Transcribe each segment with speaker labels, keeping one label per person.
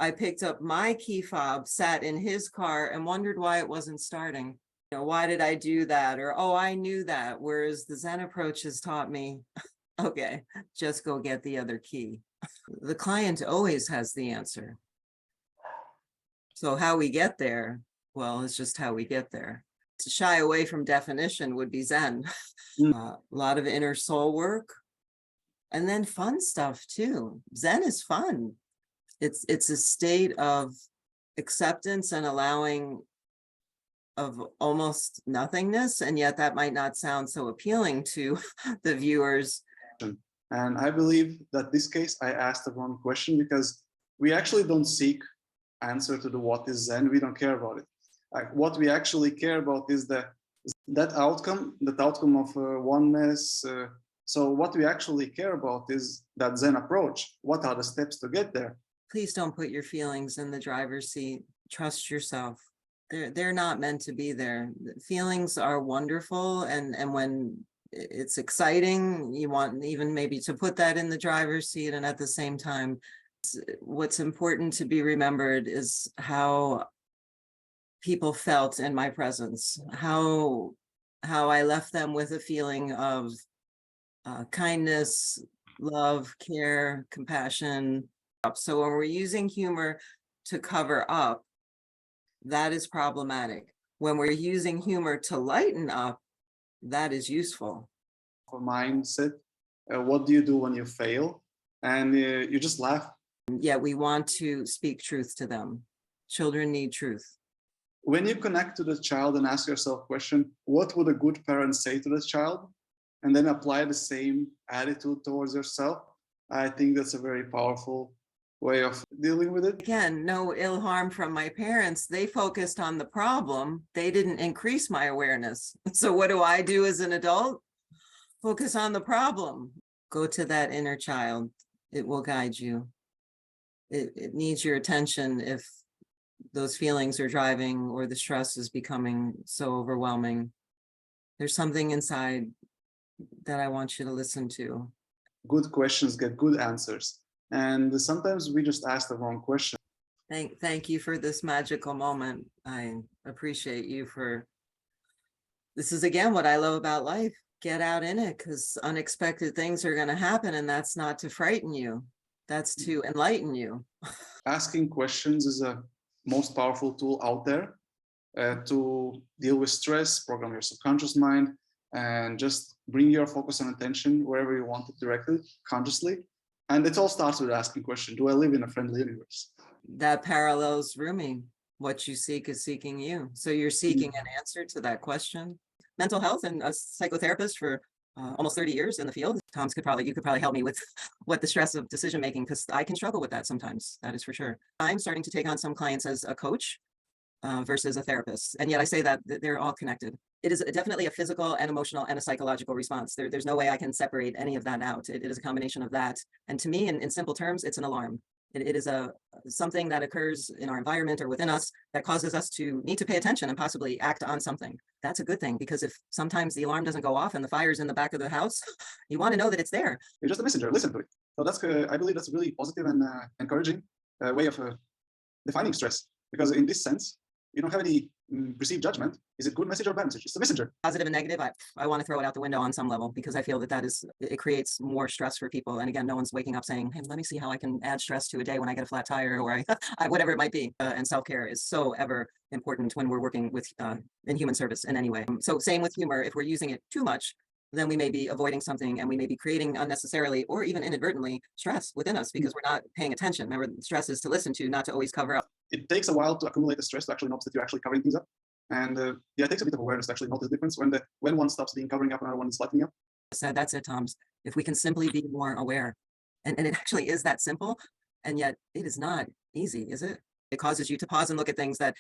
Speaker 1: I picked up my key fob, sat in his car, and wondered why it wasn't starting. Why did I do that? Or, oh, I knew that. Whereas the Zen approach has taught me, okay, just go get the other key. The client always has the answer. So how we get there, well, it's just how we get there. To shy away from definition would be Zen. A lot of inner soul work, and then fun stuff too. Zen is fun. It's a state of acceptance and allowing of almost nothingness, and yet that might not sound so appealing to the viewers.
Speaker 2: And I believe that this case I asked the wrong question, because we actually don't seek answer to the what is Zen. We don't care about it. What we actually care about is that outcome of oneness. So what we actually care about is that Zen approach. What are the steps to get there?
Speaker 1: Please don't put your feelings in the driver's seat. Trust yourself. They're not meant to be there. Feelings are wonderful, and when it's exciting, you want even maybe to put that in the driver's seat, and at the same time, what's important to be remembered is how people felt in my presence, how I left them with a feeling of kindness, love, care, compassion. So when we're using humor to cover up, that is problematic. When we're using humor to lighten up, that is useful.
Speaker 2: For mindset, what do you do when you fail? And you just laugh.
Speaker 1: Yeah, we want to speak truth to them. Children need truth.
Speaker 2: When you connect to the child and ask yourself a question, what would a good parent say to the child? And then apply the same attitude towards yourself, I think that's a very powerful way of dealing with it.
Speaker 1: Again, no ill harm from my parents. They focused on the problem. They didn't increase my awareness. So what do I do as an adult? Focus on the problem. Go to that inner child. It will guide you. It needs your attention if those feelings are driving or the stress is becoming so overwhelming. There's something inside that I want you to listen to.
Speaker 2: Good questions get good answers. And sometimes we just ask the wrong question.
Speaker 1: Thank you for this magical moment. I appreciate you for, this is again what I love about life. Get out in it, because unexpected things are going to happen, and that's not to frighten you. That's to enlighten you.
Speaker 2: Asking questions is a most powerful tool out there to deal with stress, program your subconscious mind, and just bring your focus and attention wherever you want it directed consciously. And it all starts with asking question: do I live in a friendly universe?
Speaker 1: That parallels Rumi. What you seek is seeking you. So you're seeking an answer to that question. Mental health, and a psychotherapist for almost 30 years in the field. You could probably help me with what the stress of decision making, because I can struggle with that sometimes. That is for sure. I'm starting to take on some clients as a coach versus a therapist. And yet I say that they're all connected. It is definitely a physical and emotional and a psychological response. There's no way I can separate any of that out. It is a combination of that. And to me, in simple terms, it's an alarm. It is something that occurs in our environment or within us that causes us to need to pay attention and possibly act on something. That's a good thing, because if sometimes the alarm doesn't go off and the fire's in the back of the house, you want to know that it's there.
Speaker 2: You're just a messenger. Listen to it. So that's I believe that's a really positive and encouraging way of defining stress, because in this sense, you don't have any perceived judgment. Is it good message or bad message? It's a messenger.
Speaker 1: Positive and negative, I want to throw it out the window on some level, because I feel that it creates more stress for people. And again, no one's waking up saying, hey, let me see how I can add stress to a day when I get a flat tire, or whatever it might be. And self-care is so ever important when we're working with in human service in any way. So same with humor. If we're using it too much, then we may be avoiding something, and we may be creating unnecessarily or even inadvertently stress within us, because we're not paying attention. Remember, stress is to listen to, not to always cover up.
Speaker 2: It takes a while to accumulate the stress to actually notice that you're actually covering things up. And yeah, it takes a bit of awareness to actually notice the difference when one stops being covering up and another one is lightening up.
Speaker 1: That's it, Toms. If we can simply be more aware, and it actually is that simple, and yet it is not easy, is it? It causes you to pause and look at things that,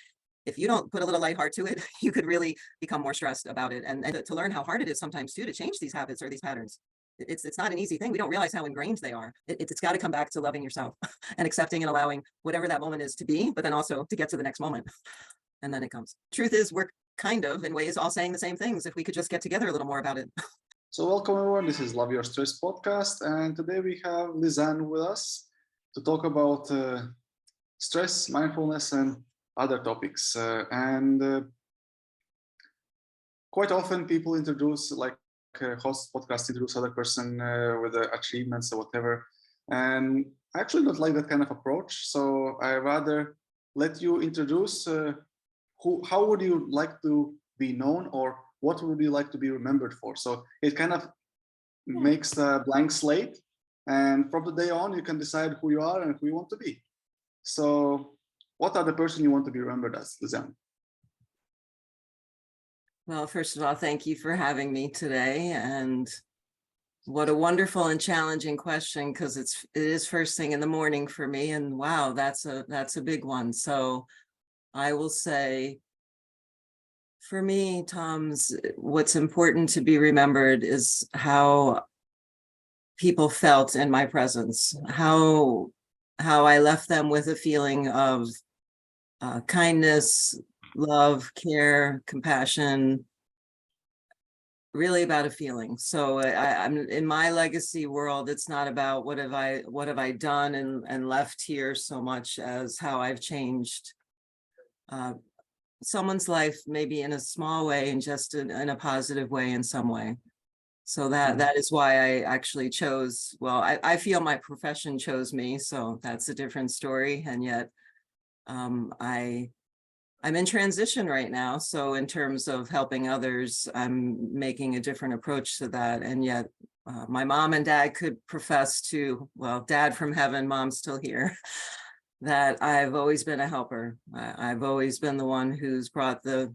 Speaker 1: if you don't put a little light heart to it, you could really become more stressed about it. And to learn how hard it is sometimes too to change these habits or these patterns. It's not an easy thing. We don't realize how ingrained they are. It's got to come back to loving yourself and accepting and allowing whatever that moment is to be, but then also to get to the next moment. And then it comes. Truth is, we're kind of, in ways, all saying the same things. If we could just get together a little more about it.
Speaker 2: So welcome everyone. This is Love Your Stress podcast. And today we have Lizanne with us to talk about stress, mindfulness, and other topics. And quite often people introduce, like host podcast introduce other person with the achievements or whatever. And I actually don't like that kind of approach. So I rather let you introduce how would you like to be known, or what would you like to be remembered for? So it kind of makes a blank slate. And from the day on, you can decide who you are and who you want to be. So what are the person you want to be remembered as, Lizanne?
Speaker 1: Well, first of all, thank you for having me today. And what a wonderful and challenging question, because it is first thing in the morning for me. And wow, that's a big one. So I will say, for me, Tom's, what's important to be remembered is how people felt in my presence, how I left them with a feeling of kindness, love, care, compassion, really about a feeling. So I'm in my legacy world. It's not about what have I done and left here so much as how I've changed someone's life, maybe in a small way and just in a positive way in some way. So that is why I actually chose, well, I feel my profession chose me, so that's a different story. And yet I'm in transition right now. So in terms of helping others, I'm making a different approach to that. And yet my mom and dad could profess to, well, dad from heaven, mom's still here, that I've always been a helper. I've always been the one who's brought the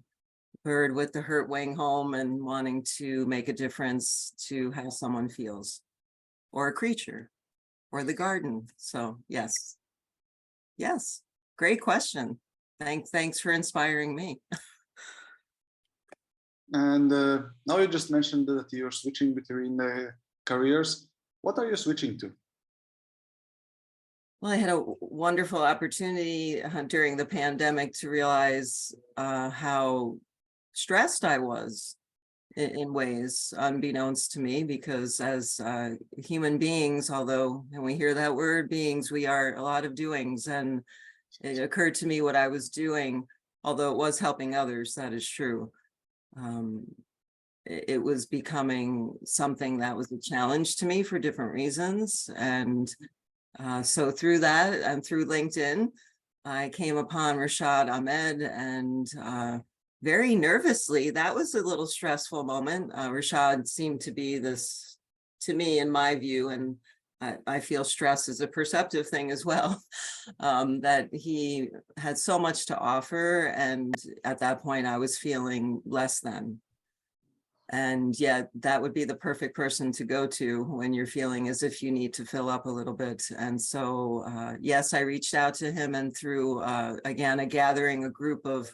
Speaker 1: bird with the hurt wing home and wanting to make a difference to how someone feels, or a creature, or the garden. So yes, great question. Thanks for inspiring me.
Speaker 2: And now you just mentioned that you're switching between careers. What are you switching to?
Speaker 1: Well, I had a wonderful opportunity during the pandemic to realize how stressed I was in ways unbeknownst to me, because as human beings, although when we hear that word beings, we are a lot of doings. And it occurred to me what I was doing, although it was helping others, that is true. It was becoming something that was a challenge to me for different reasons. And so through that and through LinkedIn, I came upon Rashad Ahmed, and very nervously, that was a little stressful moment. Rashad seemed to be this, to me, in my view, and I feel stress is a perceptive thing as well, that he had so much to offer. And at that point, I was feeling less than. And yet that would be the perfect person to go to when you're feeling as if you need to fill up a little bit. And so, yes, I reached out to him, and through, again, a gathering, a group of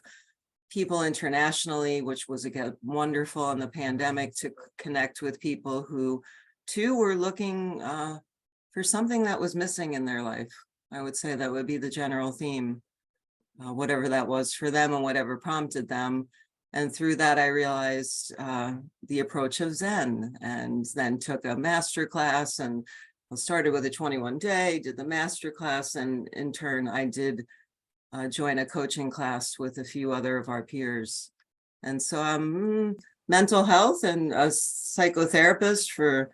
Speaker 1: people internationally, which was again wonderful in the pandemic, to connect with people who too were looking for something that was missing in their life. I would say that would be the general theme, whatever that was for them and whatever prompted them. And through that, I realized the approach of Zen, and then took a master class, and started with a 21-day, did the master class, and in turn, I did join a coaching class with a few other of our peers. And so I'm mental health and a psychotherapist for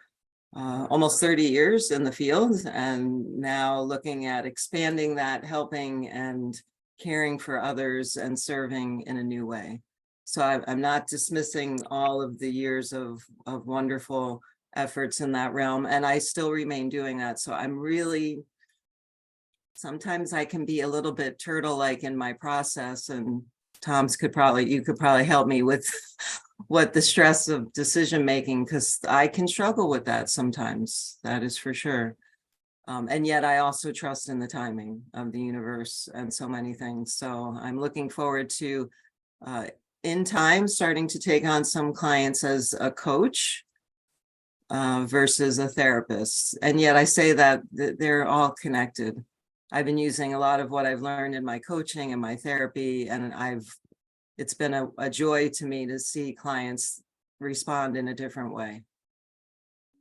Speaker 1: almost 30 years in the field, and now looking at expanding that, helping and caring for others and serving in a new way. So I'm not dismissing all of the years of wonderful efforts in that realm, and I still remain doing that. So I'm really, sometimes I can be a little bit turtle-like in my process, and you could probably help me with what the stress of decision making, because I can struggle with that sometimes, that is for sure. And yet I also trust in the timing of the universe and so many things. So I'm looking forward to in time starting to take on some clients as a coach versus a therapist. And yet I say that they're all connected. I've been using a lot of what I've learned in my coaching and my therapy, and it's been a joy to me to see clients respond in a different way.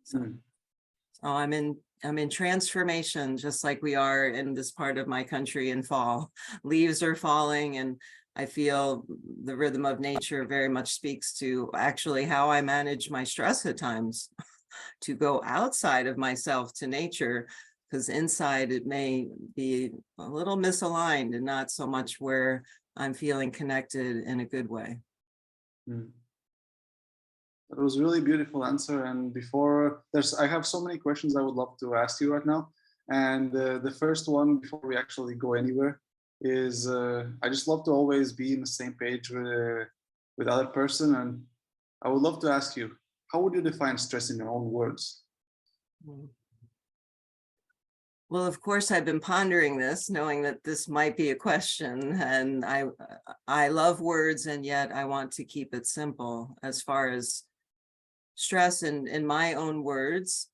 Speaker 1: So I'm in I'm in transformation, just like we are in this part of my country in fall. Leaves are falling, and I feel the rhythm of nature very much speaks to actually how I manage my stress at times, to go outside of myself to nature, because inside it may be a little misaligned and not so much where I'm feeling connected in a good way.
Speaker 2: Mm. It was a really beautiful answer. And before I have so many questions I would love to ask you right now. And the first one, before we actually go anywhere, is I just love to always be in the same page with other person. And I would love to ask you, how would you define stress in your own words?
Speaker 1: Well, of course, I've been pondering this, knowing that this might be a question, and I love words, and yet I want to keep it simple. As far as stress, in my own words,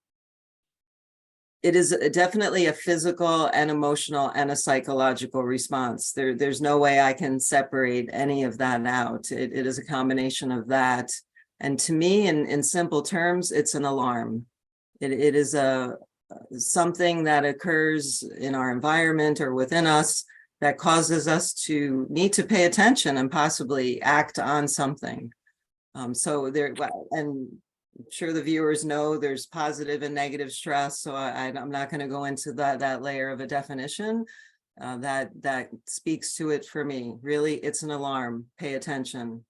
Speaker 1: it is definitely a physical and emotional and a psychological response. There's no way I can separate any of that out. It is a combination of that. And to me, in simple terms, it's an alarm. It is something that occurs in our environment or within us that causes us to need to pay attention and possibly act on something. So there, and I'm sure the viewers know there's positive and negative stress, so I'm not going to go into that layer of a definition. That speaks to it for me. Really, it's an alarm. Pay attention.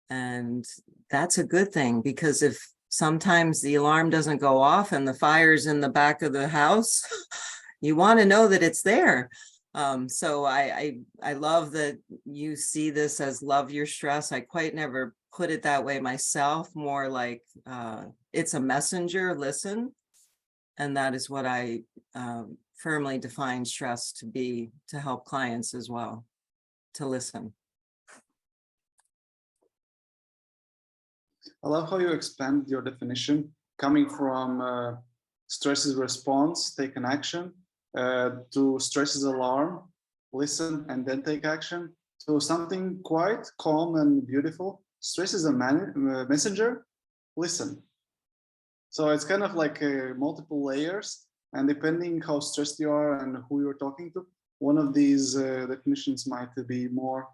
Speaker 1: And that's a good thing, because if sometimes the alarm doesn't go off and the fire's in the back of the house, you want to know that it's there. So I love that you see this as love your stress. I quite never put it that way myself, more like it's a messenger, listen. And that is what I firmly define stress to be, to help clients as well, to listen.
Speaker 2: I love how you expand your definition, coming from stress is response, take an action, to stress is alarm, listen and then take action, to something quite calm and beautiful. Stress is a messenger, listen. So it's kind of like multiple layers, and depending how stressed you are and who you're talking to, one of these definitions might be more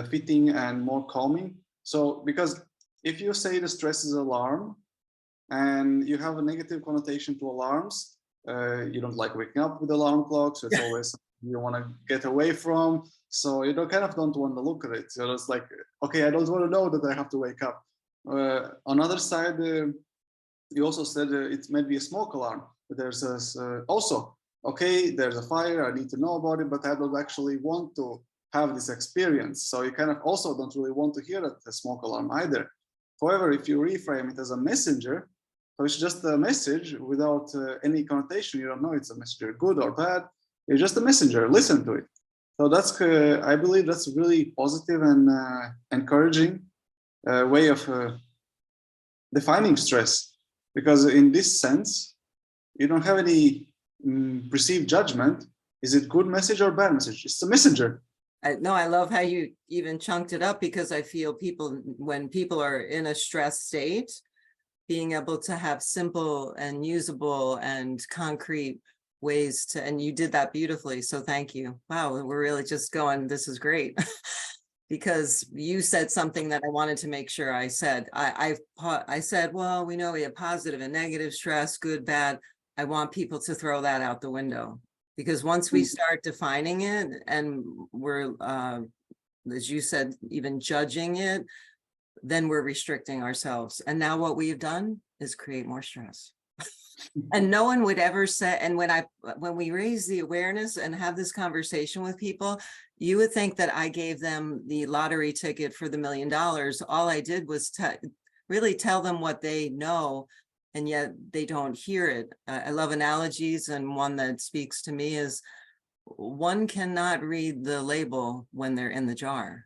Speaker 2: fitting and more calming. So because if you say the stress is alarm and you have a negative connotation to alarms, you don't like waking up with alarm clocks, so it's always something you want to get away from. So you kind of don't want to look at it. So it's like, okay, I don't want to know that I have to wake up. On the other side, you also said it might be a smoke alarm, but there's also, okay, there's a fire, I need to know about it, but I don't actually want to have this experience. So you kind of also don't really want to hear a smoke alarm either. However, if you reframe it as a messenger, so it's just a message without any connotation, you don't know it's a messenger, good or bad, it's just a messenger, listen to it. So that's, I believe that's a really positive and encouraging way of defining stress, because in this sense, you don't have any perceived judgment. Is it good message or bad message? It's a messenger.
Speaker 1: No, I love how you even chunked it up, because I feel when people are in a stress state, being able to have simple and usable and concrete ways to, and you did that beautifully. So thank you. Wow, we're really just going, this is great. Because you said something that I wanted to make sure I said. I said, well, we know we have positive and negative stress, good, bad. I want people to throw that out the window. Because once we start defining it and we're, as you said, even judging it, then we're restricting ourselves. And now what we've done is create more stress. And no one would ever say, and when we raise the awareness and have this conversation with people, you would think that I gave them the lottery ticket for the $1 million. All I did was really tell them what they know, and yet they don't hear it. I love analogies, and one that speaks to me is one cannot read the label when they're in the jar.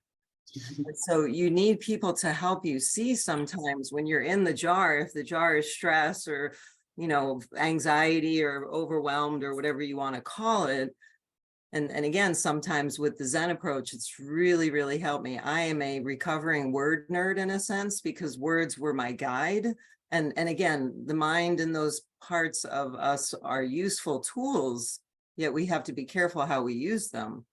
Speaker 1: So you need people to help you see sometimes when you're in the jar, if the jar is stress or, you know, anxiety or overwhelmed or whatever you want to call it. And again, sometimes with the Zen approach, it's really, really helped me. I am a recovering word nerd in a sense, because words were my guide. And again, the mind and those parts of us are useful tools, yet we have to be careful how we use them.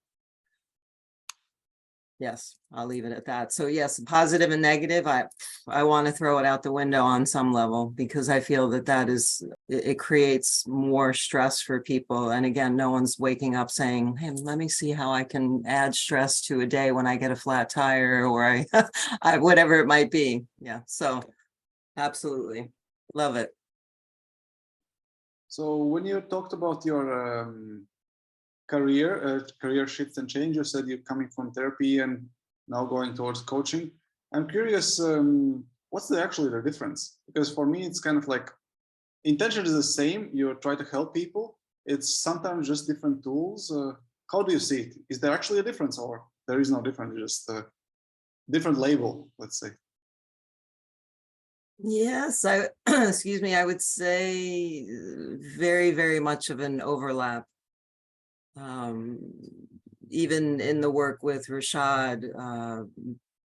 Speaker 1: Yes, I'll leave it at that. So yes, positive and negative, I want to throw it out the window on some level, because I feel that it creates more stress for people. And again, no one's waking up saying, hey, let me see how I can add stress to a day when I get a flat tire, or whatever it might be. Yeah, so absolutely love it.
Speaker 2: So when you talked about your career shifts and change, you said you're coming from therapy and now going towards coaching. I'm curious, what's actually the difference? Because for me, it's kind of like intention is the same. You try to help people. It's sometimes just different tools. How do you see it? Is there actually a difference, or there is no difference, just a different label, let's say?
Speaker 1: Yes, excuse me, I would say very, very much of an overlap. Even in the work with Rashad,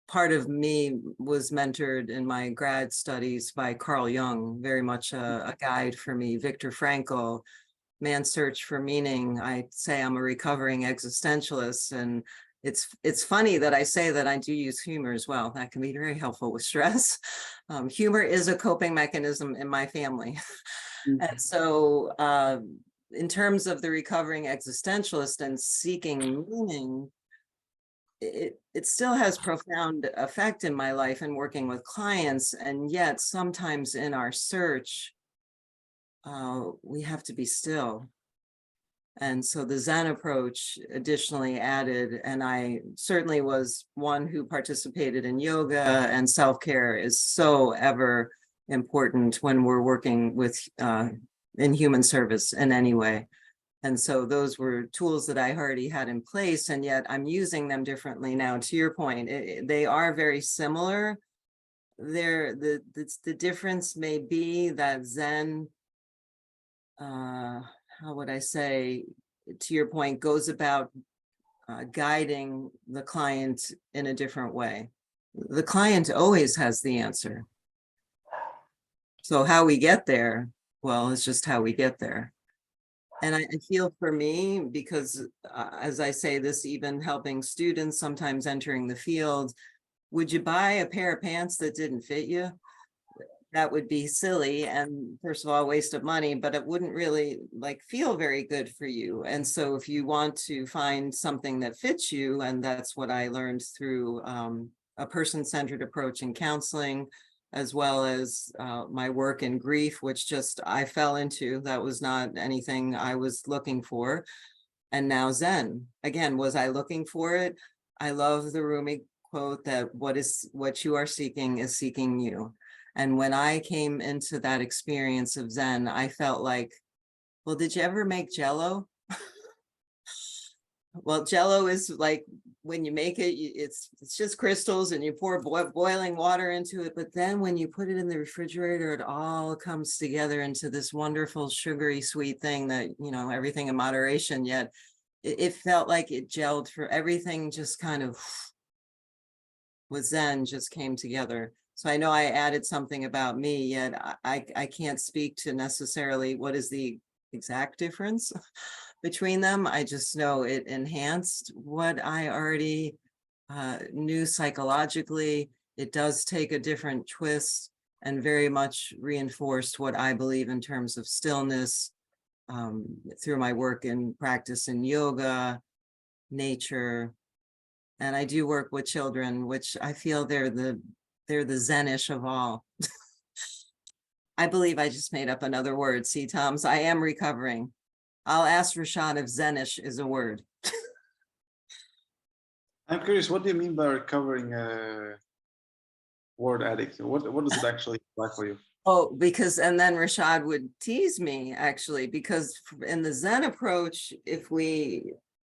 Speaker 1: part of me was mentored in my grad studies by Carl Jung, very much a guide for me. Viktor Frankl, Man's Search for Meaning. I say I'm a recovering existentialist, and it's funny that I say that I do use humor as well. That can be very helpful with stress. Humor is a coping mechanism in my family. And so in terms of the recovering existentialist and seeking meaning, it still has profound effect in my life and working with clients. And yet sometimes in our search, we have to be still. And so the Zen approach additionally added, and I certainly was one who participated in yoga, and self-care is so ever important when we're working with in human service in any way. And so those were tools that I already had in place, and yet I'm using them differently now. To your point, they are very similar. The difference may be that Zen, how would I say, to your point, goes about guiding the client in a different way. The client always has the answer. So how we get there, well, it's just how we get there. And I feel for me, because as I say this, even helping students, sometimes entering the field, would you buy a pair of pants that didn't fit you? That would be silly, and first of all, a waste of money, but it wouldn't really feel very good for you. And so if you want to find something that fits you, and that's what I learned through a person-centered approach in counseling, as well as my work in grief, which just I fell into. That was not anything I was looking for. And now Zen, again, was I looking for it? I love the Rumi quote that what you are seeking is seeking you. And when I came into that experience of Zen, I felt like, well, did you ever make Jell-O? Well, Jell-O is like, when you make it, it's just crystals, and you pour boiling water into it. But then when you put it in the refrigerator, it all comes together into this wonderful, sugary, sweet thing that, everything in moderation. Yet it felt like it gelled for everything, just kind of with Zen just came together. So I know I added something about me, yet I can't speak to necessarily what is the exact difference between them. I just know it enhanced what I already knew psychologically. It does take a different twist, and very much reinforced what I believe in terms of stillness through my work and practice in yoga, nature. And I do work with children, which I feel they're the Zenish of all. I believe I just made up another word. See, Toms, I am recovering. I'll ask Rashad if Zenish is a word.
Speaker 2: I'm curious, what do you mean by recovering word addict? What does it actually like for you?
Speaker 1: Oh, because, and then Rashad would tease me actually, because in the Zen approach, if we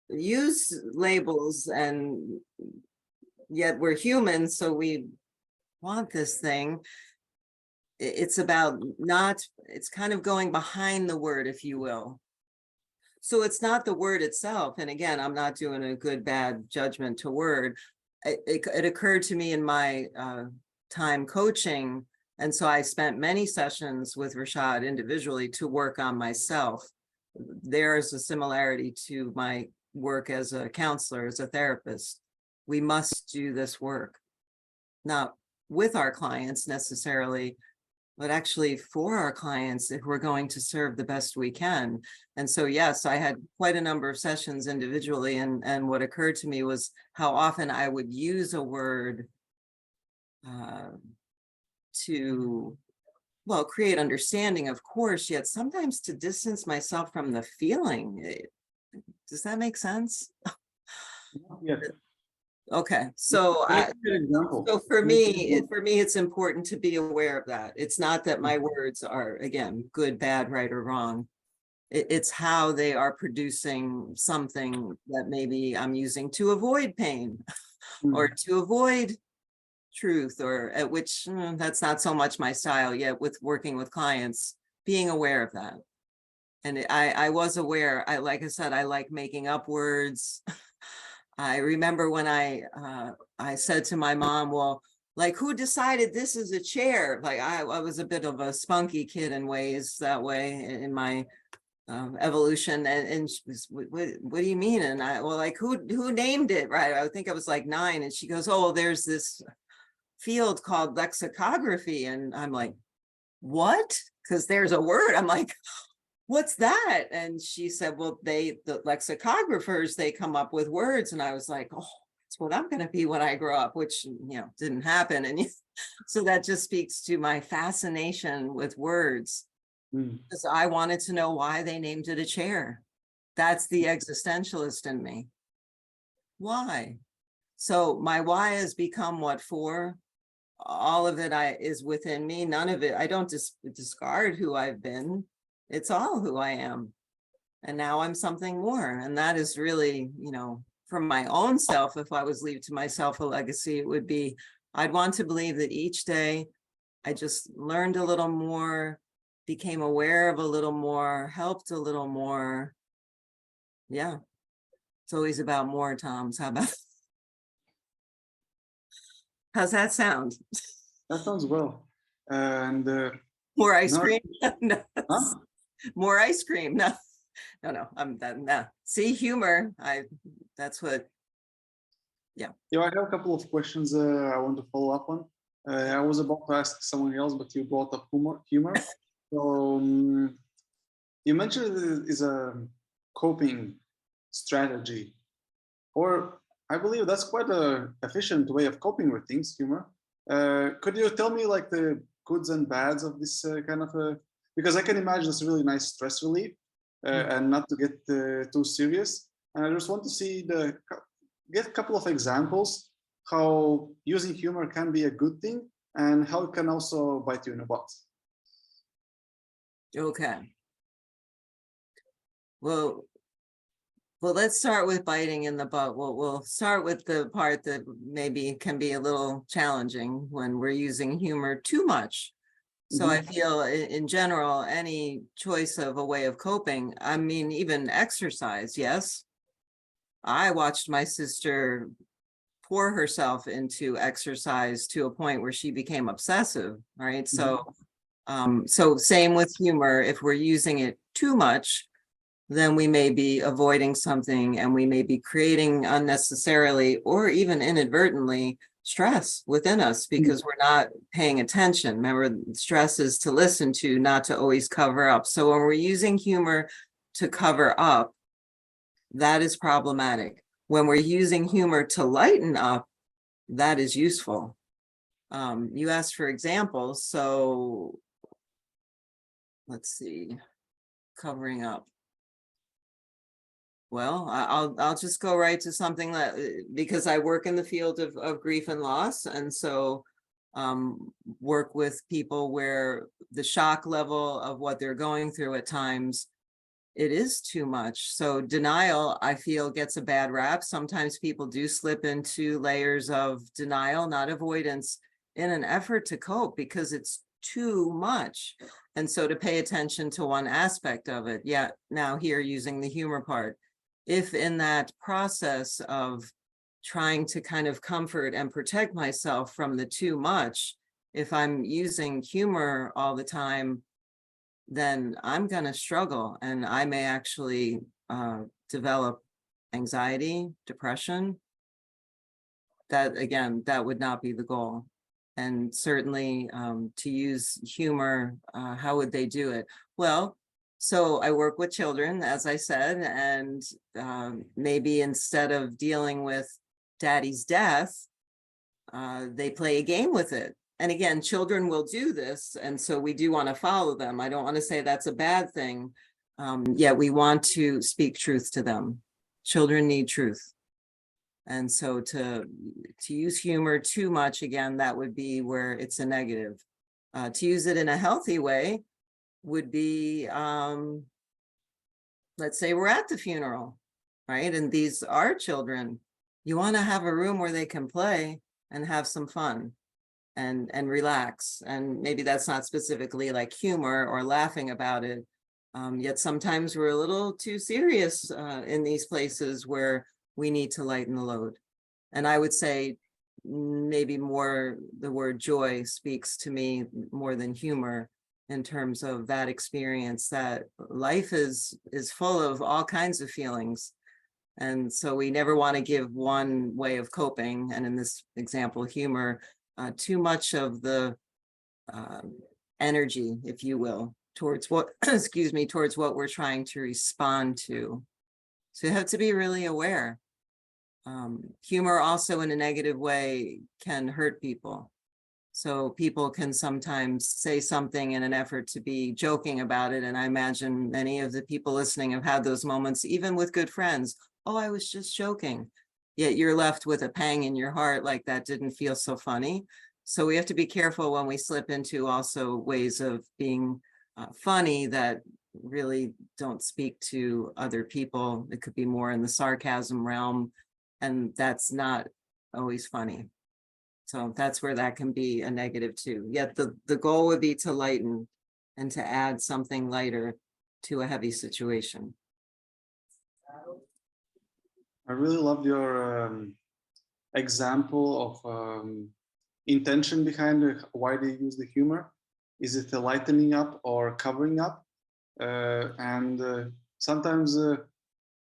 Speaker 1: use labels, and yet we're human, so we want this thing, it's about it's kind of going behind the word, if you will. So it's not the word itself. And again, I'm not doing a good, bad judgment to word. It occurred to me in my time coaching. And so I spent many sessions with Rashad individually to work on myself. There is a similarity to my work as a counselor, as a therapist. We must do this work, not with our clients necessarily, but actually for our clients if we're going to serve the best we can. And so, yes, I had quite a number of sessions individually. And what occurred to me was how often I would use a word to, well, create understanding, of course, yet sometimes to distance myself from the feeling. Does that make sense?
Speaker 2: Yeah.
Speaker 1: Okay, so so for me, it's important to be aware of that. It's not that my words are, again, good, bad, right, or wrong. It's how they are producing something that maybe I'm using to avoid pain or to avoid truth, or at which that's not so much my style yet with working with clients, being aware of that. And I was aware, like I said, I like making up words. I remember when I said to my mom, well, like, who decided this is a chair? Like, I was a bit of a spunky kid in ways that way in my evolution. And she was, what do you mean? And I, well, like, who named it? Right. I think I was like 9. And she goes, oh, there's this field called lexicography. And I'm like, what? Because there's a word. I'm like, what's that? And she said, well, the lexicographers, they come up with words. And I was like, oh, that's what I'm going to be when I grow up, which, didn't happen. And so that just speaks to my fascination with words, because I wanted to know why they named it a chair. That's the existentialist in me. Why? So my why has become what for. All of it is within me. None of it, I don't discard who I've been. It's all who I am. And now I'm something more. And that is really, for my own self, if I was leave to myself a legacy, it would be, I'd want to believe that each day I just learned a little more, became aware of a little more, helped a little more. Yeah. It's always about more, Tom's. How's that sound?
Speaker 2: That sounds well. And
Speaker 1: more ice cream? No.
Speaker 2: Huh?
Speaker 1: More ice cream. No, I'm done. No. See, humor. That's what. Yeah.
Speaker 2: I have a couple of questions I want to follow up on. I was about to ask someone else, but you brought up humor. So you mentioned it is a coping strategy, or I believe that's quite an efficient way of coping with things, humor. Could you tell me like the goods and bads of this kind of because I can imagine it's a really nice stress relief and not to get too serious. And I just want to get a couple of examples how using humor can be a good thing and how it can also bite you in the butt.
Speaker 1: Okay. Well, let's start with biting in the butt. We'll start with the part that maybe can be a little challenging when we're using humor too much. So I feel in general, any choice of a way of coping, I mean, even exercise, yes. I watched my sister pour herself into exercise to a point where she became obsessive, right? So, so same with humor. If we're using it too much, then we may be avoiding something and we may be creating unnecessarily or even inadvertently stress within us because we're not paying attention. Remember, stress is to listen to, not to always cover up. So when we're using humor to cover up, that is problematic. When we're using humor to lighten up, that is useful. You asked for examples, so let's see, covering up. Well, I'll just go right to something that, because I work in the field of grief and loss, and so work with people where the shock level of what they're going through at times, it is too much. So denial, I feel, gets a bad rap. Sometimes people do slip into layers of denial, not avoidance, in an effort to cope because it's too much. And so to pay attention to one aspect of it, yeah, now here using the humor part, if in that process of trying to kind of comfort and protect myself from the too much, if I'm using humor all the time, then I'm going to struggle, and I may actually develop anxiety, depression. That, again, that would not be the goal. And certainly to use humor, how would they do it? Well, so I work with children, as I said, and maybe instead of dealing with daddy's death, they play a game with it. And again, children will do this, and so we do want to follow them. I don't want to say that's a bad thing. Yet we want to speak truth to them. Children need truth. And so to use humor too much, again, that would be where it's a negative. To use it in a healthy way would be, let's say we're at the funeral, right? And these are children. You want to have a room where they can play and have some fun and relax. And maybe that's not specifically like humor or laughing about it. Yet sometimes we're a little too serious in these places where we need to lighten the load. And I would say maybe more the word joy speaks to me more than humor, in terms of that experience, that life is full of all kinds of feelings. And so we never want to give one way of coping, and in this example, humor, too much of the energy, if you will, towards what, excuse me, towards what we're trying to respond to. So you have to be really aware. Humor also in a negative way can hurt people. So people can sometimes say something in an effort to be joking about it. And I imagine many of the people listening have had those moments, even with good friends. Oh, I was just joking. Yet you're left with a pang in your heart, like that didn't feel so funny. So we have to be careful when we slip into also ways of being funny that really don't speak to other people. It could be more in the sarcasm realm, and that's not always funny. So that's where that can be a negative too. Yet the goal would be to lighten and to add something lighter to a heavy situation.
Speaker 2: I really loved your example of intention behind why they use the humor. Is it a lightening up or covering up? Sometimes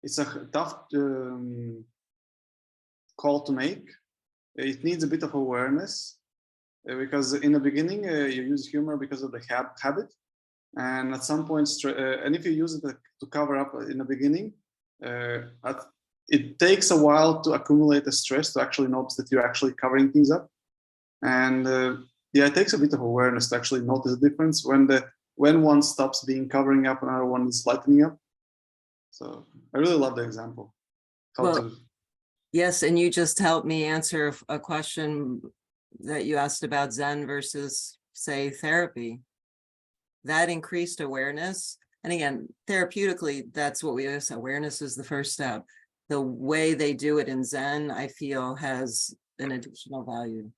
Speaker 2: it's a tough call to make. It needs a bit of awareness because in the beginning you use humor because of the habit, and at some point, and if you use it to cover up in the beginning, it takes a while to accumulate the stress to actually notice that you're actually covering things up. And yeah, it takes a bit of awareness to actually notice the difference when one stops being covering up, another one is lightening up. So I really love the example.
Speaker 1: Yes, and you just helped me answer a question that you asked about Zen versus, say, therapy. That increased awareness. And again, therapeutically, that's what we use. Awareness is the first step. The way they do it in Zen, I feel, has an additional value.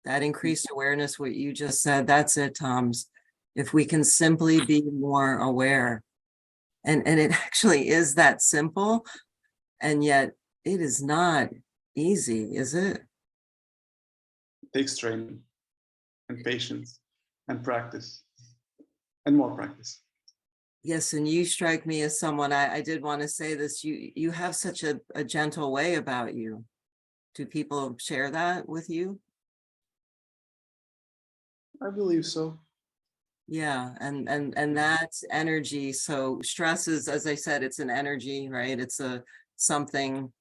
Speaker 1: That increased awareness, what you just said, that's it, Toms. If we can simply be more aware, and it actually is that simple, and yet it is not easy, is it?
Speaker 2: It takes training and patience and practice and more practice.
Speaker 1: Yes, and you strike me as someone, I did want to say this, you have such a gentle way about you. Do people share that with you?
Speaker 2: I believe so.
Speaker 1: Yeah, and that energy, so stress is, as I said, it's an energy, right? It's something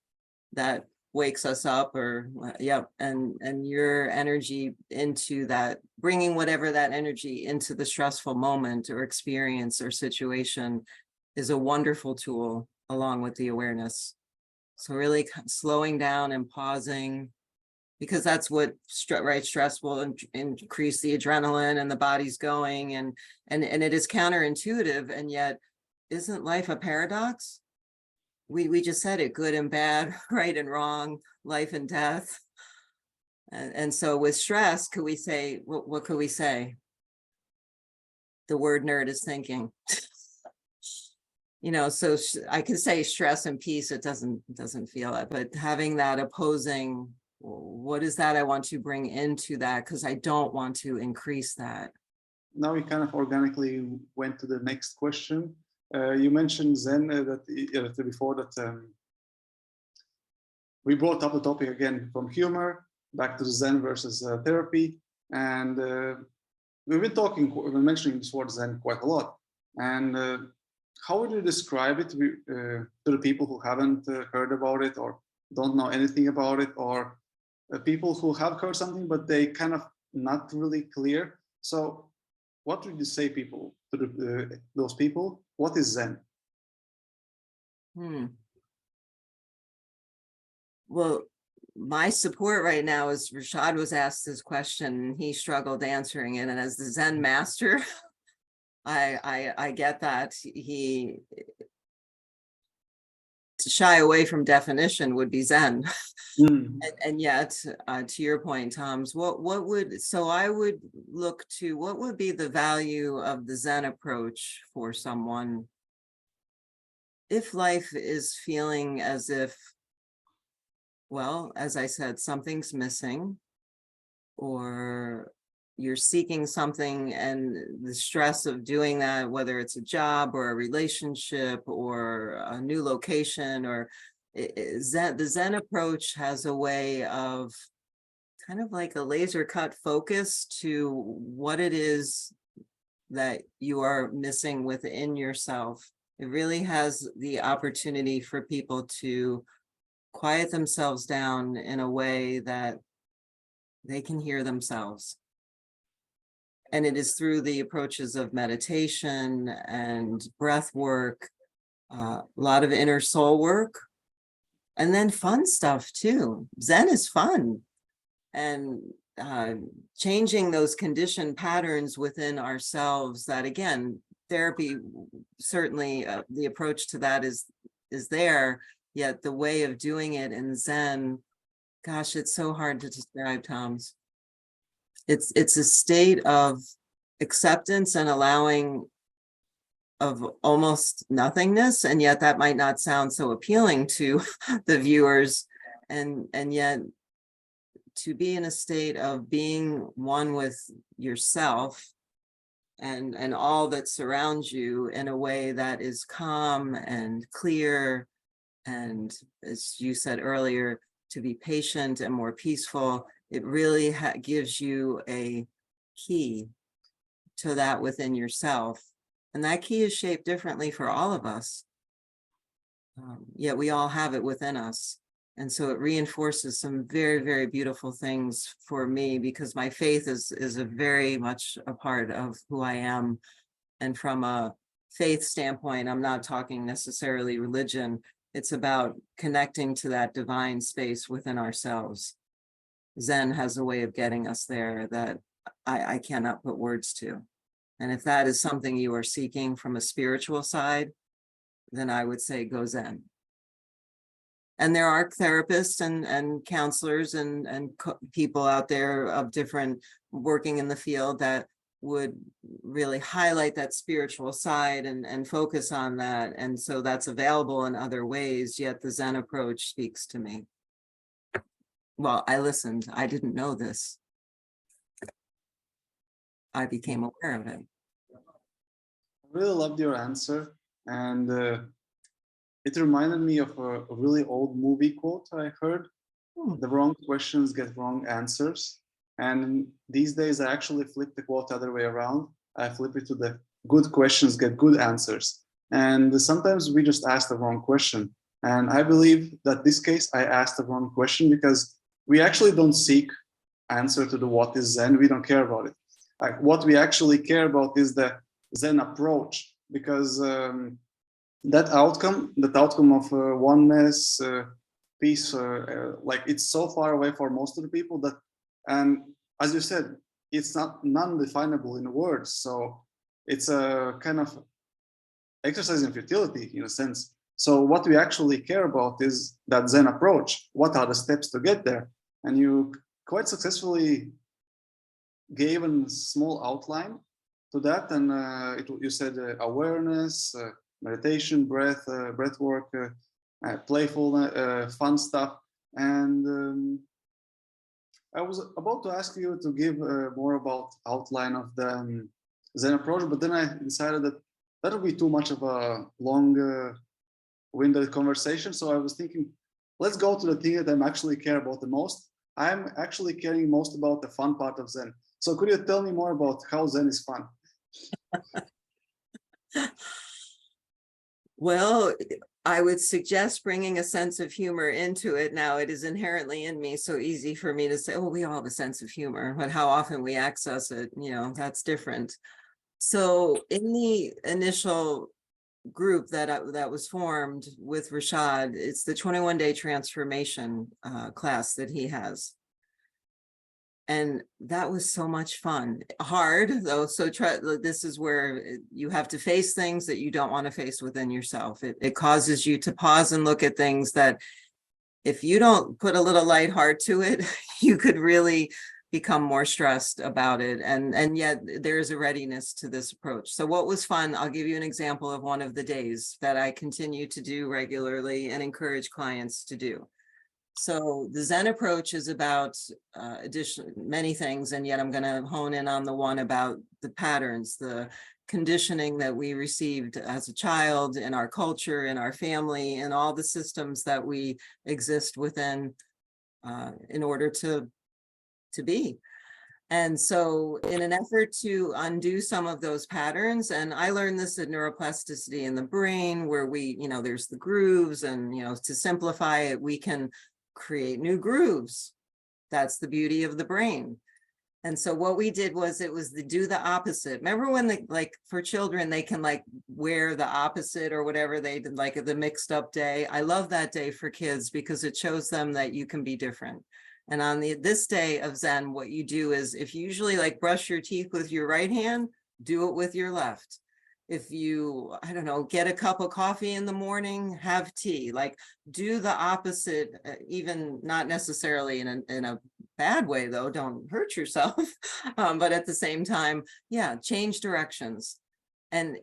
Speaker 1: that wakes us up, or yep, and your energy into that, bringing whatever that energy into the stressful moment or experience or situation, is a wonderful tool along with the awareness. So really slowing down and pausing, because that's what stress will increase the adrenaline and the body's going, and it is counterintuitive, and yet isn't life a paradox? We just said it, good and bad, right and wrong, life and death. And so with stress, could we say, what could we say? the word nerd is thinking. You know, so I can say stress and peace, it doesn't feel it, but having that opposing, what is that I want to bring into that? Because I don't want to increase that.
Speaker 2: Now we kind of organically went to the next question. You mentioned Zen that before that we brought up the topic again from humor back to Zen versus therapy, and we've been mentioning this word Zen quite a lot. And how would you describe it to the people who haven't heard about it or don't know anything about it, or people who have heard something but they kind of not really clear? So what would you say to those people? What is Zen?
Speaker 1: Well, my support right now is Rashad was asked this question and he struggled answering it. And as the Zen master, I get that to shy away from definition would be Zen. And yet, to your point, Tom's, I would look to what would be the value of the Zen approach for someone if life is feeling as if, well, as I said, something's missing, or you're seeking something and the stress of doing that, whether it's a job or a relationship or a new location, or the Zen approach has a way of kind of like a laser cut focus to what it is that you are missing within yourself. It really has the opportunity for people to quiet themselves down in a way that they can hear themselves. And it is through the approaches of meditation and breath work, a lot of inner soul work, and then fun stuff too. Zen is fun. And changing those conditioned patterns within ourselves that, again, therapy, certainly the approach to that is there, yet the way of doing it in Zen, gosh, it's so hard to describe, Tom's. It's a state of acceptance and allowing of almost nothingness, and yet that might not sound so appealing to the viewers, and yet to be in a state of being one with yourself and all that surrounds you in a way that is calm and clear, and as you said earlier, to be patient and more peaceful. It really gives you a key to that within yourself. And that key is shaped differently for all of us. Yet we all have it within us. And so it reinforces some very, very beautiful things for me, because my faith is a very much a part of who I am. And from a faith standpoint, I'm not talking necessarily religion. It's about connecting to that divine space within ourselves. Zen has a way of getting us there that I cannot put words to. And if that is something you are seeking from a spiritual side, then I would say go Zen. And there are therapists and counselors and people out there of different working in the field that would really highlight that spiritual side and focus on that. And so that's available in other ways, yet the Zen approach speaks to me. Well, I listened. I didn't know this. I became aware of it.
Speaker 2: I really loved your answer, and it reminded me of a really old movie quote I heard. The wrong questions get wrong answers. And these days I actually flip the quote the other way around. I flip it to the good questions get good answers. And sometimes we just ask the wrong question. And I believe that this case I asked the wrong question because we actually don't seek answer to the what is Zen. We don't care about it. Like, what we actually care about is the Zen approach, because that outcome of oneness, peace, like, it's so far away for most of the people that, and as you said, it's not non-definable in words. So it's a kind of exercise in futility in a sense. So what we actually care about is that Zen approach. What are the steps to get there? And you quite successfully gave a small outline to that, and you said awareness, meditation, breath work, playful, fun stuff, and I was about to ask you to give more about outline of the Zen approach, but then I decided that that would be too much of a long-winded conversation. So I was thinking, let's go to the thing that I'm actually care about the most. I'm actually caring most about the fun part of Zen. So could you tell me more about how Zen is fun?
Speaker 1: Well, I would suggest bringing a sense of humor into it. Now, it is inherently in me, so easy for me to say, oh, we all have a sense of humor, but how often we access it, that's different. So in the initial group that was formed with Rashad, it's the 21-day transformation class that he has. And that was so much fun. Hard though, so this is where you have to face things that you don't want to face within yourself. It causes you to pause and look at things that if you don't put a little light heart to it, you could really become more stressed about it. And yet there's a readiness to this approach. So what was fun, I'll give you an example of one of the days that I continue to do regularly and encourage clients to do. So the Zen approach is about many things, and yet I'm going to hone in on the one about the patterns, the conditioning that we received as a child in our culture, in our family, and all the systems that we exist within in order to be. And so in an effort to undo some of those patterns, and I learned this at neuroplasticity in the brain, where we, there's the grooves, and, to simplify it, we can create new grooves. That's the beauty of the brain. And so what we did was, it was do the opposite. Remember when for children, they can wear the opposite or whatever they did, like the mixed up day. I love that day for kids because it shows them that you can be different. And on this day of Zen, what you do is, if you usually brush your teeth with your right hand, do it with your left. If you, I don't know, get a cup of coffee in the morning, have tea, do the opposite, even not necessarily in a bad way though, don't hurt yourself. But at the same time, yeah, change directions. And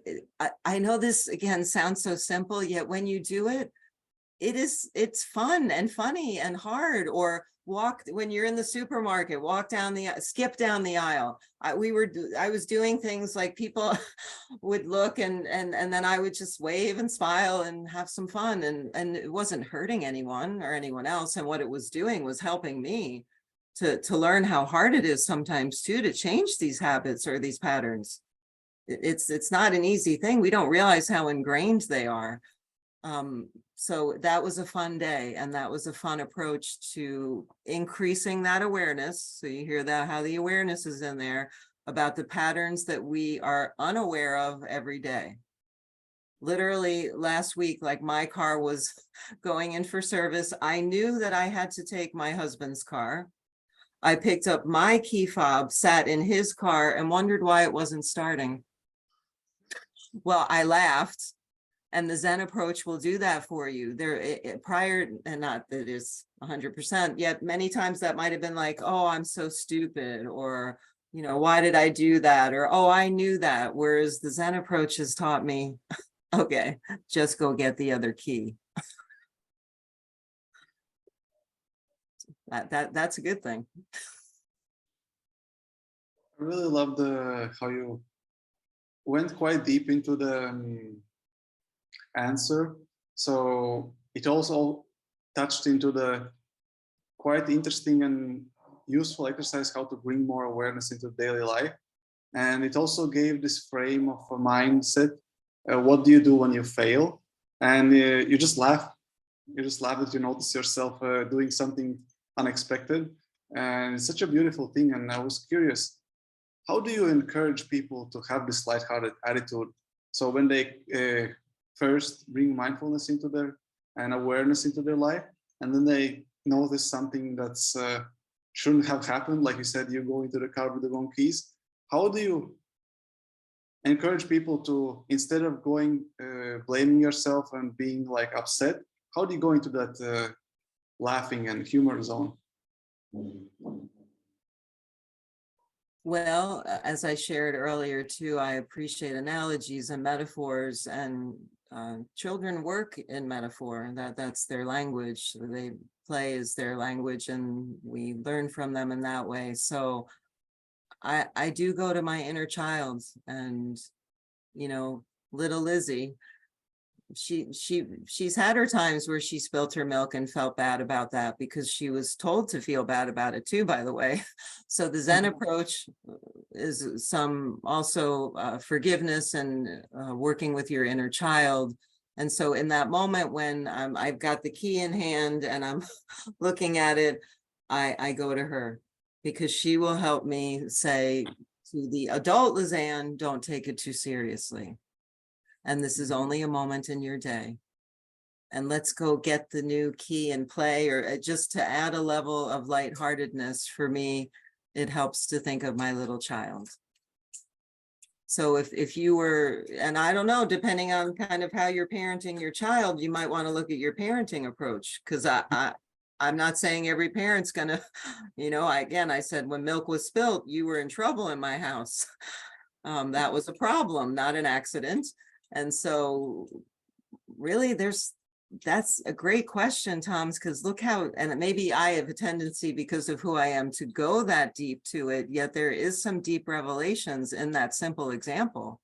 Speaker 1: I know this again sounds so simple, yet when you do it, it's fun and funny and hard. Or when you're in the supermarket, skip down the aisle. I was doing things like people would look and then I would just wave and smile and have some fun, and it wasn't hurting anyone or anyone else. And what it was doing was helping me to learn how hard it is sometimes too to change these habits or these patterns. It's not an easy thing. We don't realize how ingrained they are. So that was a fun day, and that was a fun approach to increasing that awareness. So you hear that, how the awareness is in there about the patterns that we are unaware of every day. Literally last week, my car was going in for service. I knew that I had to take my husband's car. I picked up my key fob, sat in his car, and wondered why it wasn't starting. Well, I laughed. And the Zen approach will do that for you. Prior, and not that it's 100%, yet many times that might have been oh, I'm so stupid, or, why did I do that? Or, oh, I knew that. Whereas the Zen approach has taught me, okay, just go get the other key. That's a good thing.
Speaker 2: I really love how you went quite deep into the answer. So it also touched into the quite interesting and useful exercise, how to bring more awareness into daily life. And it also gave this frame of a mindset. What do you do when you fail? And you just laugh. You just laugh that you notice yourself doing something unexpected. And it's such a beautiful thing. And I was curious, how do you encourage people to have this lighthearted attitude? So when they first bring mindfulness into and awareness into their life, and then they notice something that's shouldn't have happened, like you said, you go into the car with the wrong keys. How do you encourage people to, instead of going blaming yourself and being upset, how do you go into that laughing and humor zone?
Speaker 1: Well, as I shared earlier too, I appreciate analogies and metaphors, and children work in metaphor. That's their language. They play is their language, and we learn from them in that way. So I do go to my inner child, and little Lizzie, she's had her times where she spilt her milk and felt bad about that, because she was told to feel bad about it too, by the way. So the Zen approach is some also forgiveness and working with your inner child. And so in that moment when I've got the key in hand and I'm looking at it, I go to her, because she will help me say to the adult Lizanne, don't take it too seriously. And this is only a moment in your day. And let's go get the new key and play, or just to add a level of lightheartedness. For me, it helps to think of my little child. So if you were, and I don't know, depending on kind of how you're parenting your child, you might want to look at your parenting approach, because I'm not saying every parent's gonna, I said when milk was spilt, you were in trouble in my house. That was a problem, not an accident. And so really that's a great question, Tom's, because look how, and maybe I have a tendency because of who I am to go that deep to it, yet there is some deep revelations in that simple example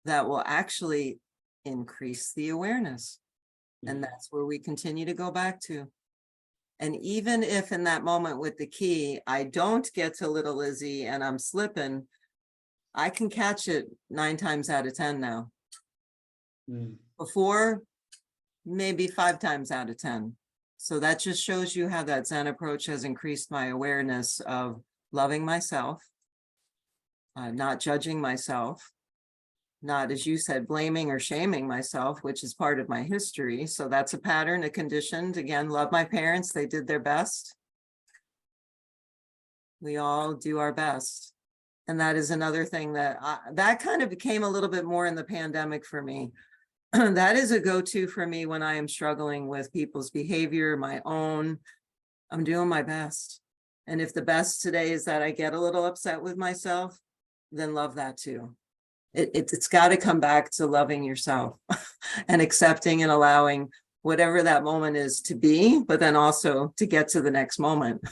Speaker 1: that will actually increase the awareness. And that's where we continue to go back to. And even if in that moment with the key, I don't get to little Lizzie and I'm slipping, I can catch it 9 times out of 10 now. Before, maybe 5 times out of 10. So that just shows you how that Zen approach has increased my awareness of loving myself, not judging myself, not, as you said, blaming or shaming myself, which is part of my history. So that's a pattern, a conditioned. Again, love my parents. They did their best. We all do our best. And that is another thing that kind of became a little bit more in the pandemic for me. That is a go-to for me when I am struggling with people's behavior, my own. I'm doing my best. And if the best today is that I get a little upset with myself, then love that too. It's got to come back to loving yourself and accepting and allowing whatever that moment is to be, but then also to get to the next moment.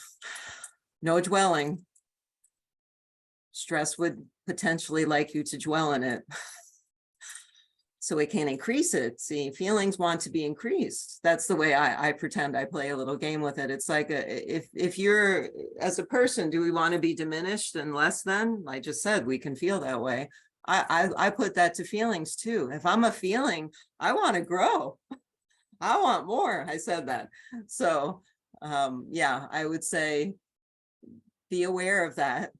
Speaker 1: No dwelling. Stress would potentially like you to dwell in it. So we can't increase it. See, feelings want to be increased. That's the way I pretend I play a little game with it. It's like, if you're, as a person, do we want to be diminished and less than? I just said, we can feel that way. I put that to feelings too. If I'm a feeling, I want to grow. I want more. I said that. So yeah, I would say be aware of that,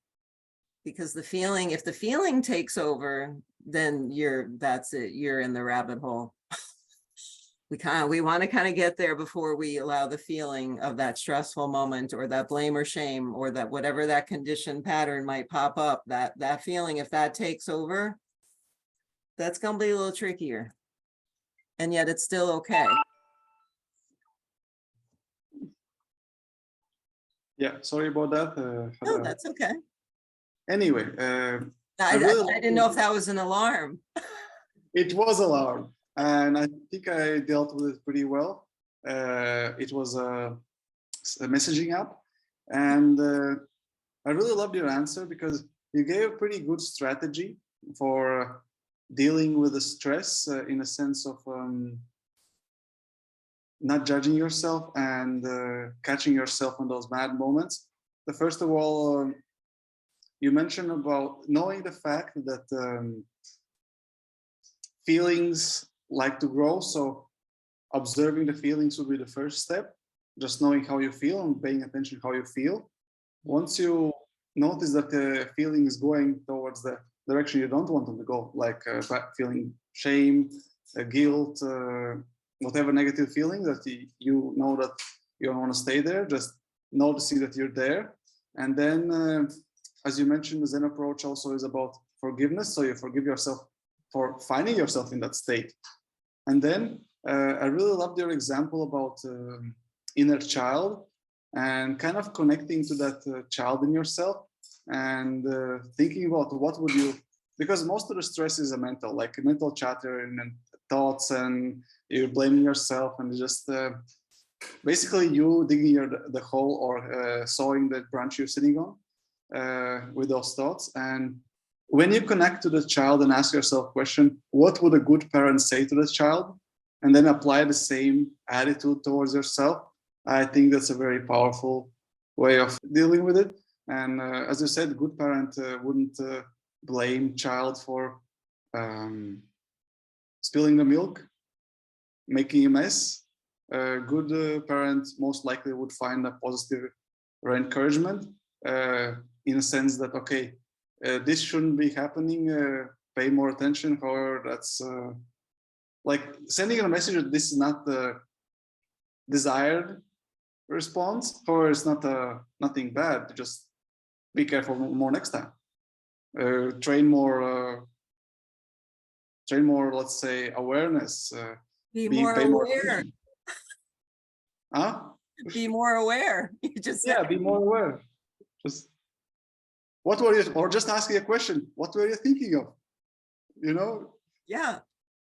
Speaker 1: because the feeling, if the feeling takes over, then that's it. You're in the rabbit hole. We want to kind of get there before we allow the feeling of that stressful moment or that blame or shame or that whatever that conditioned pattern might pop up, that feeling, if that takes over, that's going to be a little trickier. And yet it's still okay.
Speaker 2: Yeah, sorry about that.
Speaker 1: No, that's okay.
Speaker 2: Anyway,
Speaker 1: I didn't know if that was an alarm.
Speaker 2: It was alarm, and I think I dealt with it pretty well. It was a messaging app, and I really loved your answer because you gave a pretty good strategy for dealing with the stress in a sense of not judging yourself and catching yourself on those bad moments. First of all, you mentioned about knowing the fact that feelings like to grow. So observing the feelings would be the first step, just knowing how you feel and paying attention how you feel. Once you notice that the feeling is going towards the direction you don't want them to go, like feeling shame, guilt, whatever negative feeling that you know that you don't want to stay there, just noticing that you're there. And then, as you mentioned, the Zen approach also is about forgiveness. So you forgive yourself for finding yourself in that state. And then I really loved your example about inner child and kind of connecting to that child in yourself. and thinking about what would you, because most of the stress is a mental, like mental chatter and thoughts, and you're blaming yourself, and just basically you digging the hole or sawing the branch you're sitting on with those thoughts. And when you connect to the child and ask yourself question, what would a good parent say to the child, and then apply the same attitude towards yourself, I think that's a very powerful way of dealing with it. And as you said, good parent wouldn't blame child for spilling the milk, making a mess. A good parent most likely would find a positive encouragement in a sense that, okay, this shouldn't be happening, pay more attention. However, that's like sending a message that this is not the desired response. However, it's not nothing bad. Just be careful more next time. Train more, let's say, awareness.
Speaker 1: Be more
Speaker 2: pay more
Speaker 1: aware.
Speaker 2: attention. Huh?
Speaker 1: Be more aware. You just
Speaker 2: Yeah,
Speaker 1: said.
Speaker 2: be more aware. Just what were you, or just asking a question, what were you thinking of? You know?
Speaker 1: Yeah.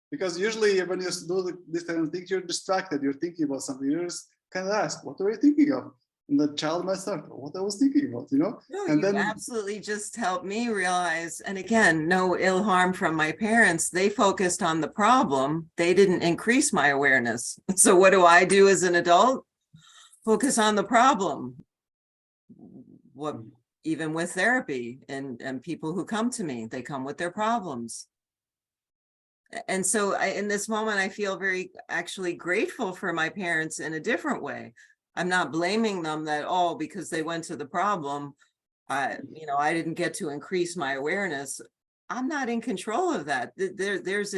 Speaker 2: Because usually when you do this kind of things, you're distracted, you're thinking about something, you just kind of ask, what were you thinking of? And the child might start, what I was thinking about, you know?
Speaker 1: No,
Speaker 2: And
Speaker 1: you
Speaker 2: then
Speaker 1: absolutely just helped me realize, and again, no ill harm from my parents. They focused on the problem. They didn't increase my awareness. So what do I do as an adult? Focus on the problem. What, even with therapy and people who come to me, they come with their problems. And so in this moment, I feel very actually grateful for my parents in a different way. I'm not blaming them that, oh, because they went to the problem, I didn't get to increase my awareness. I'm not in control of that. There's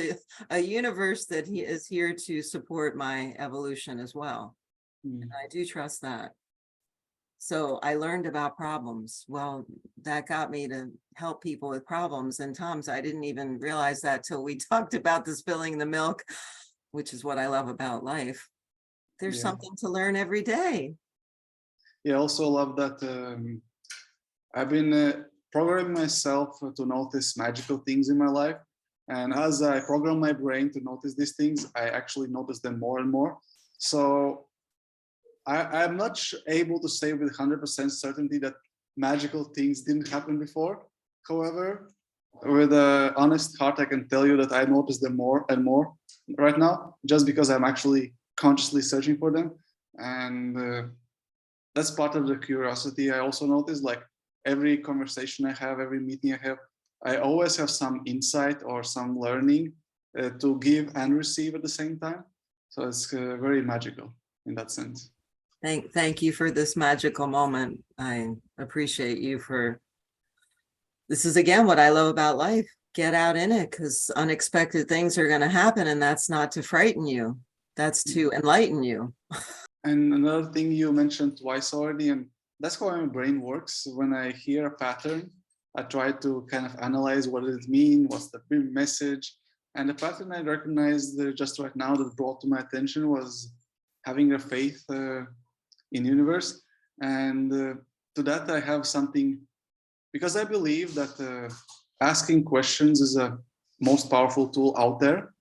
Speaker 1: a universe that is here to support my evolution as well. And I do trust that. So I learned about problems. Well, that got me to help people with problems. And Tom's, I didn't even realize that till we talked about the spilling the milk, which is what I love about life. There's something to learn every day.
Speaker 2: Yeah, I also love that I've been programming myself to notice magical things in my life. And as I program my brain to notice these things, I actually notice them more and more. So I'm not able to say with 100% certainty that magical things didn't happen before. However, with an honest heart, I can tell you that I notice them more and more right now, just because I'm actually consciously searching for them. And that's part of the curiosity. I also notice, like, every conversation I have, every meeting I have, I always have some insight or some learning to give and receive at the same time. So it's very magical in that sense.
Speaker 1: Thank you for this magical moment. I appreciate you for, this is again what I love about life. Get out in it, because unexpected things are going to happen, and that's not to frighten you. That's to enlighten you.
Speaker 2: And another thing you mentioned twice already, and that's how my brain works. When I hear a pattern, I try to kind of analyze what does it mean, what's the big message. And the pattern I recognized just right now that brought to my attention was having a faith in universe. And to that I have something, because I believe that asking questions is a most powerful tool out there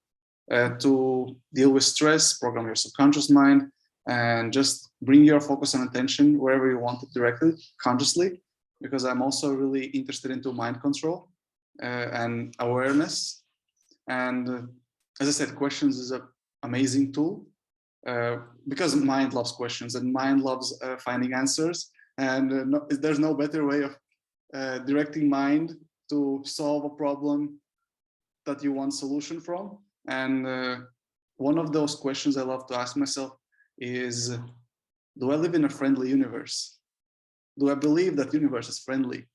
Speaker 2: to deal with stress, program your subconscious mind, and just bring your focus and attention wherever you want it directly, consciously, because I'm also really interested into mind control and awareness. And as I said, questions is an amazing tool because mind loves questions and mind loves finding answers. And there's no better way of directing mind to solve a problem that you want solution from. And one of those questions I love to ask myself is, do I live in a friendly universe? Do I believe that universe is friendly?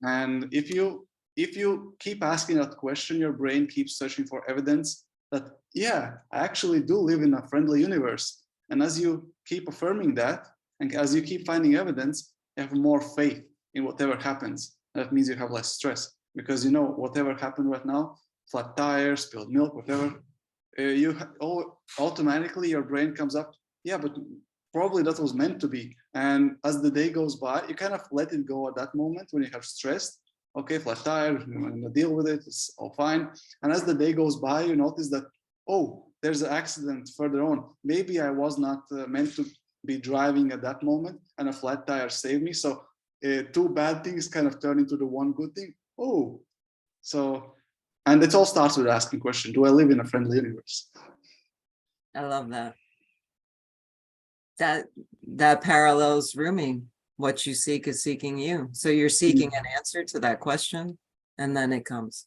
Speaker 2: And if you keep asking that question, your brain keeps searching for evidence that, yeah, I actually do live in a friendly universe. And as you keep affirming that, and as you keep finding evidence, you have more faith in whatever happens. That means you have less stress, because you know whatever happened right now, flat tires, spilled milk, whatever, automatically your brain comes up, yeah, but probably that was meant to be. And as the day goes by, you kind of let it go at that moment when you have stressed. Okay, flat tire, I'm gonna deal with it, it's all fine. And as the day goes by, you notice that, oh, there's an accident further on. Maybe I was not meant to be driving at that moment, and a flat tire saved me. So two bad things kind of turn into the one good thing. Oh, so, and it all starts with asking question, do I live in a friendly universe?
Speaker 1: I love that. That parallels rooming. What you seek is seeking you. So you're seeking an answer to that question, and then it comes.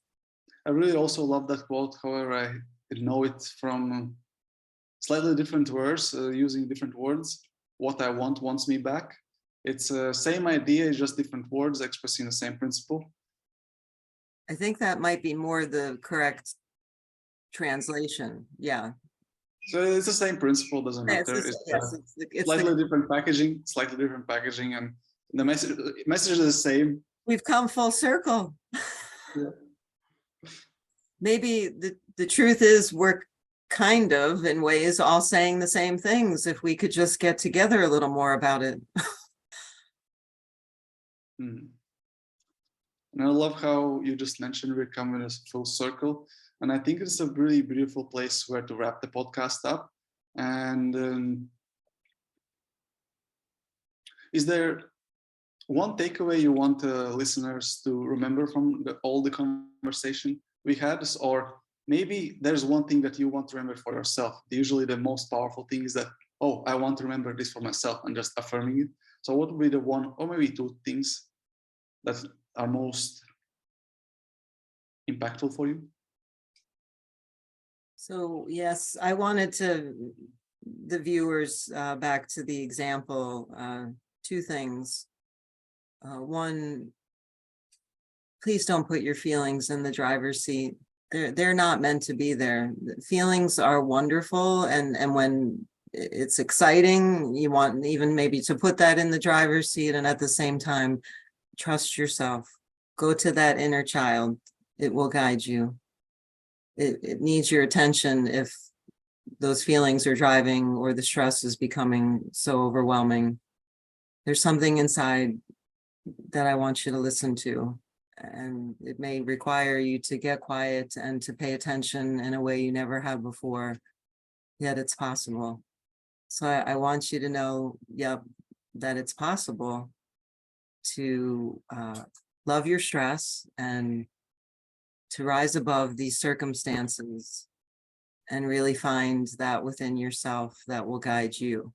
Speaker 2: I really also love that quote. However, I know it from slightly different words, using different words. What I want wants me back. It's the same idea, it's just different words expressing the same principle.
Speaker 1: I think that might be more the correct translation. Yeah.
Speaker 2: So it's the same principle, doesn't
Speaker 1: It's
Speaker 2: matter.
Speaker 1: the-
Speaker 2: It's
Speaker 1: yes, it's
Speaker 2: slightly different packaging, and the message is the same.
Speaker 1: we've come full circle.
Speaker 2: Yeah.
Speaker 1: Maybe the truth is we're kind of in ways all saying the same things if we could just get together a little more about it.
Speaker 2: And I love how you just mentioned we're coming in a full circle. And I think it's a really beautiful place where to wrap the podcast up. And is there one takeaway you want listeners to remember from all the conversation we had? Or maybe there's one thing that you want to remember for yourself. Usually the most powerful thing is that, oh, I want to remember this for myself, and just affirming it. So what would be the one or maybe two things that are most impactful for you?
Speaker 1: So yes, I wanted the viewers back to the example, two things. One, please don't put your feelings in the driver's seat. They're not meant to be there. Feelings are wonderful, and when it's exciting, you want even maybe to put that in the driver's seat, and at the same time, trust yourself. Go to that inner child. It will guide you. It needs your attention if those feelings are driving or the stress is becoming so overwhelming. There's something inside that I want you to listen to, and it may require you to get quiet and to pay attention in a way you never have before, yet it's possible. So I want you to know, yep, that it's possible to love your stress and to rise above these circumstances and really find that within yourself that will guide you.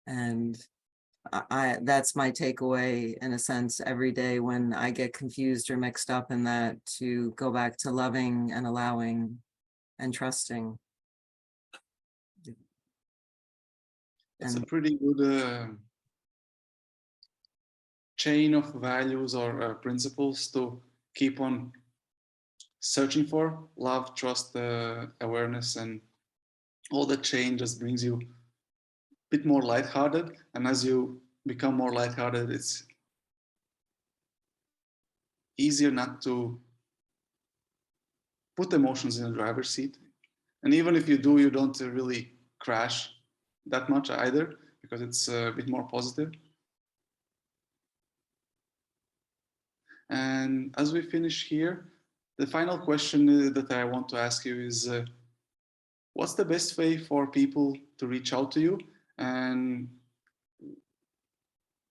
Speaker 1: And that's my takeaway in a sense every day when I get confused or mixed up in that, to go back to loving and allowing and trusting.
Speaker 2: It's a pretty good chain of values or principles to keep on searching for: love, trust, awareness, and all that chain just brings you a bit more lighthearted. And as you become more lighthearted, it's easier not to put emotions in the driver's seat. And even if you do, you don't really crash that much either, because it's a bit more positive. And as we finish here, the final question that I want to ask you is, what's the best way for people to reach out to you? And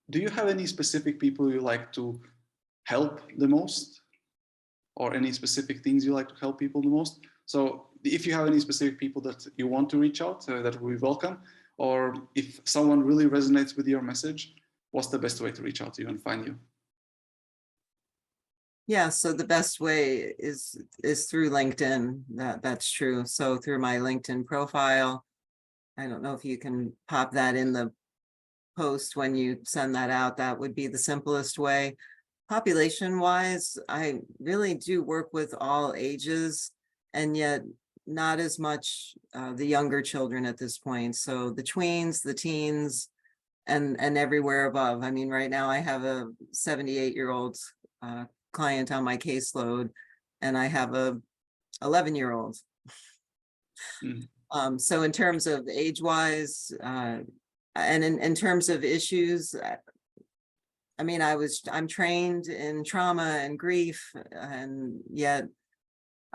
Speaker 2: do you have any specific people you like to help the most? Or any specific things you like to help people the most? So if you have any specific people that you want to reach out, that we welcome. Or if someone really resonates with your message, what's the best way to reach out to you and find you?
Speaker 1: Yeah, so the best way is through LinkedIn. That's true. So through my LinkedIn profile, I don't know if you can pop that in the post when you send that out. That would be the simplest way. Population wise, I really do work with all ages, and yet not as much the younger children at this point. So the tweens, the teens, and everywhere above. I mean, right now I have a 78-year-old client on my caseload, and I have a 11-year-old. So in terms of age-wise, and in terms of issues, I mean, I'm trained in trauma and grief, and yet,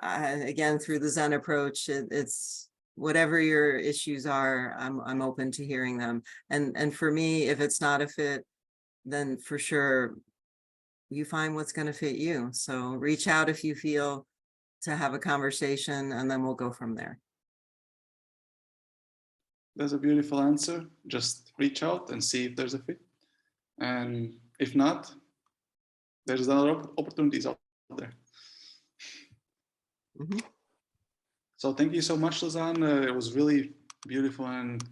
Speaker 1: again, through the Zen approach, it's whatever your issues are, I'm open to hearing them. And for me, if it's not a fit, then for sure, you find what's going to fit you. So reach out if you feel to have a conversation, and then we'll go from there.
Speaker 2: That's a beautiful answer. Just reach out and see if there's a fit. And if not, there's other opportunities out there.
Speaker 1: Mm-hmm.
Speaker 2: So thank you so much, Lizanne. It was really beautiful and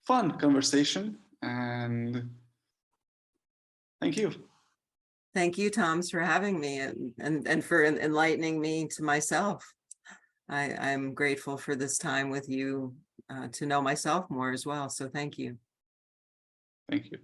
Speaker 2: fun conversation. And thank you.
Speaker 1: Thank you, Thomas, for having me and for enlightening me to myself. I'm grateful for this time with you to know myself more as well. So thank you.
Speaker 2: Thank you.